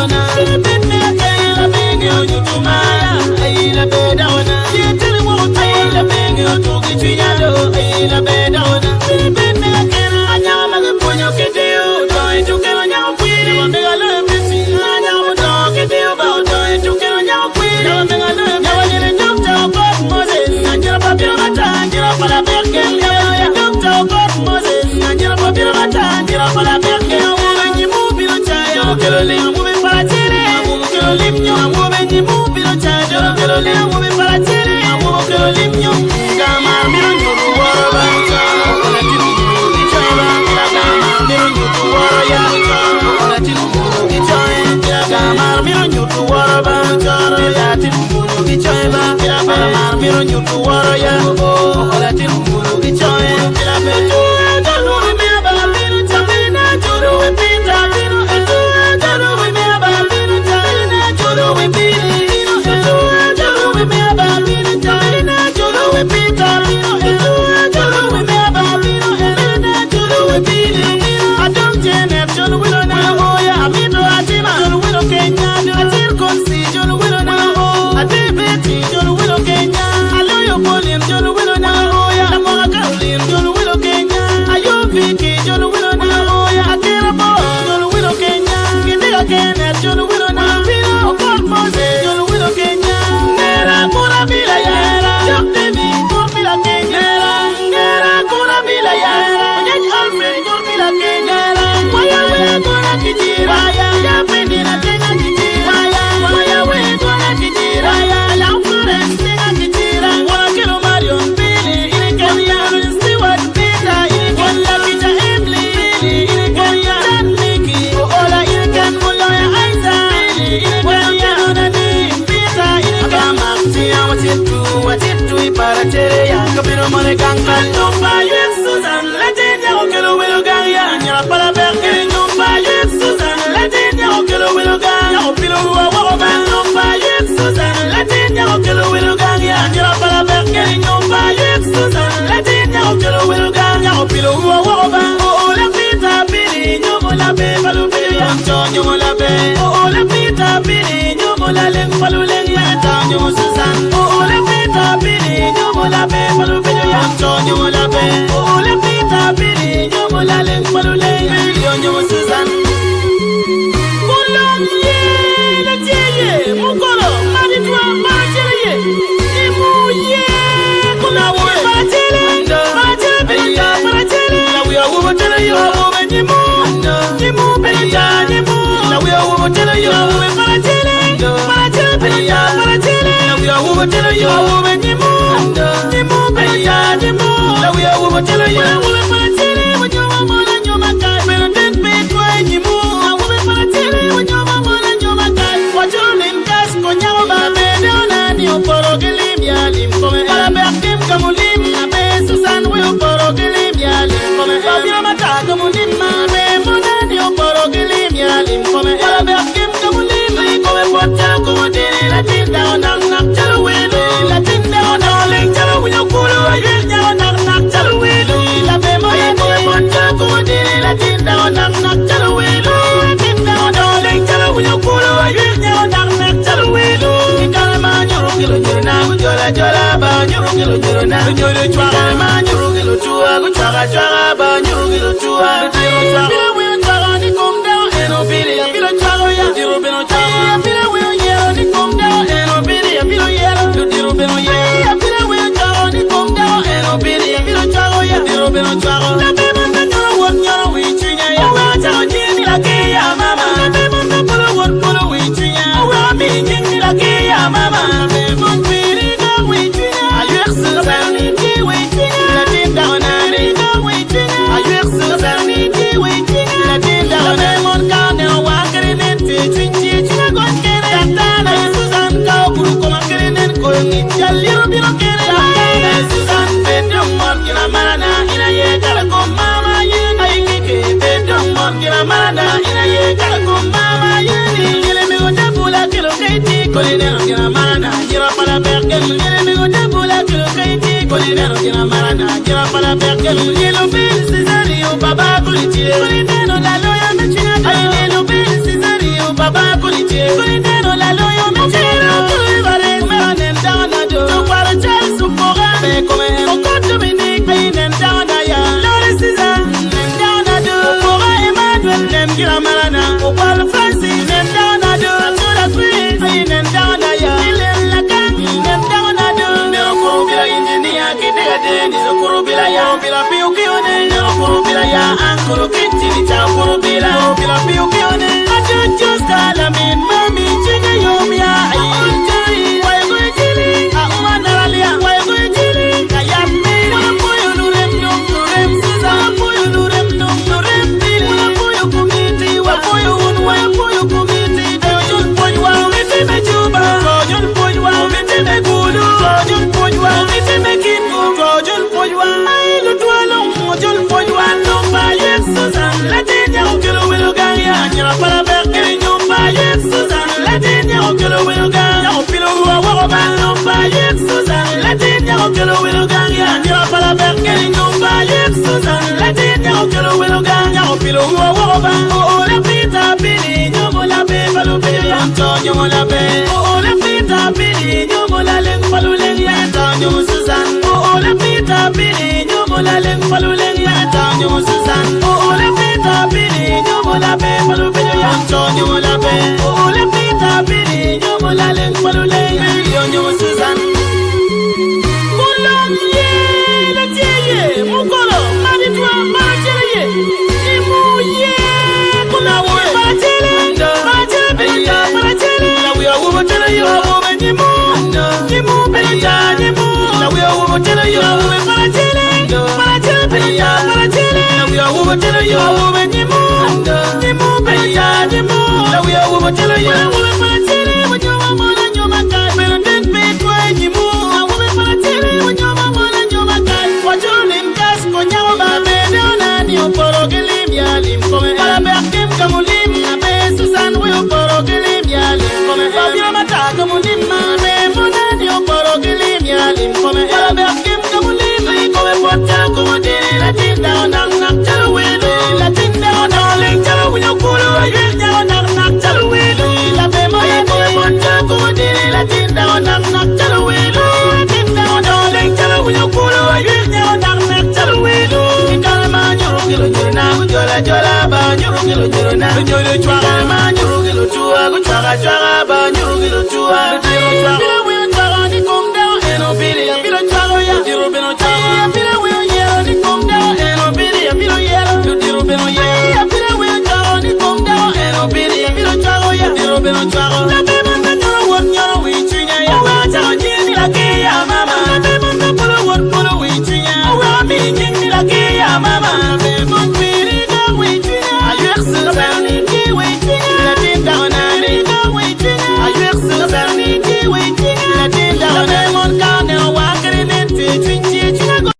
dawana. Bit me again, la big you to my. La bed dawana. Tell me what la big you to get you. La bed dawana. Bit me again, I know I'm going to get you. Trying to get on your queen. I'm going to love you. I know I'm talking to you about trying to get on your queen. I'm going to love you. I didn't jump to Moses. I get up your matan. Get up on a bed. I jumped to Moses. I get up your matan. Get up on a bed. I'm moving for a tele, I'm moving to live you. I'm moving to move in a child. I'm moving for a tele, I'm moving to live you. Gama, mirror you to war about I didn't move the child. Mirror you to war, I didn't move the child. Gama, mirror you to war about I didn't move the child. Mirror you to war, I didn't move the child. Baba Kuineno la loyo mechero Kuibare meranen dana do Tukwara chal supora Me kome Oko Dominique Ainen dana ya Lore Siza Nen dana do Upora Emmanuel Nem gira marana Upal Francis Nen dana do Atura Sweet Ainen dana ya Ilen Lakan Nen dana do Nero Kurubila Injinia Kidega de Nizo Kurubila ya Bila Piu Kione Nero Kurubila ya Ankuru Kitini Cha Kurubila Bila Piu Kione Just call a man, mommy, chicken, you me, why go chilly? I want to rally, why go chilly? I am me, boy, you know them, no them, Susan, boy, you know them, no them, boy, you committee, what boy, you want, why boy, you committee, just boy, you want me to make you back, just boy, you want me to make good, just boy, you want me to make it good, just boy, you want I look to alone, just boy, you want no buy it, Susan, let it go, kill a willow guy, and you're a parabear. Susan, let in your kilo will gang, your pillow who are walking on by it, Susan, let in your kilo will gang, and your palaber getting on by it, Susan, let in your kilo will gang, your pillow who are walking, oh, the pita billy, you will have a balubi, Antonio Molabe, oh, the pita billy, you will have a balubi, Antonio Susan, oh, the pita billy, you will have a balubi, Antonio Susan, oh, the pita billy, you will have a balubi, Antonio Molabe. Oh, le pita bini, yo mola le palule, yo Susan. Mulan ye, la tiye, mukolo, maritwa, marachele, imu ye, kuna we, marachele, benda, marachele, la we are woman tell you, woman nimu, benda, nimu, la we are woman tell you, woman marachele, benda, marachele, la we are woman tell you, woman nimu, benda, nimu. We are woman tell you, woman marachele, when your mama and your maca, better than bed when you move. A woman marachele, when your mama and your maca, what your name gas, Konyama, Bedon, and you porogilim, yalim, come and Abakim, Kamulim, Abe, Susan, will porogilim, yalim, come and Fabia Mata, Kamulim, Abe, Monan, you porogilim, yalim, come and Abakim, Kamulim, come and Wata, Komodin, Latin down, knock, tell away, Latin down, darling, tell away, your cool, down, tell away, la bema, Latin down, knock, tell away, Latin down, darling, tell away, your cool, knock, tell away, Calman, you're now, Jola, Ban, you're now, you're Charaman, you're to Chara, Ban, you're to will come down, and obey a bit of Chara, you've been on Chara, will come down, and obey a bit of yellow, you've been on yellow, will come down, and obey a bit of Chara, you've been on Chara.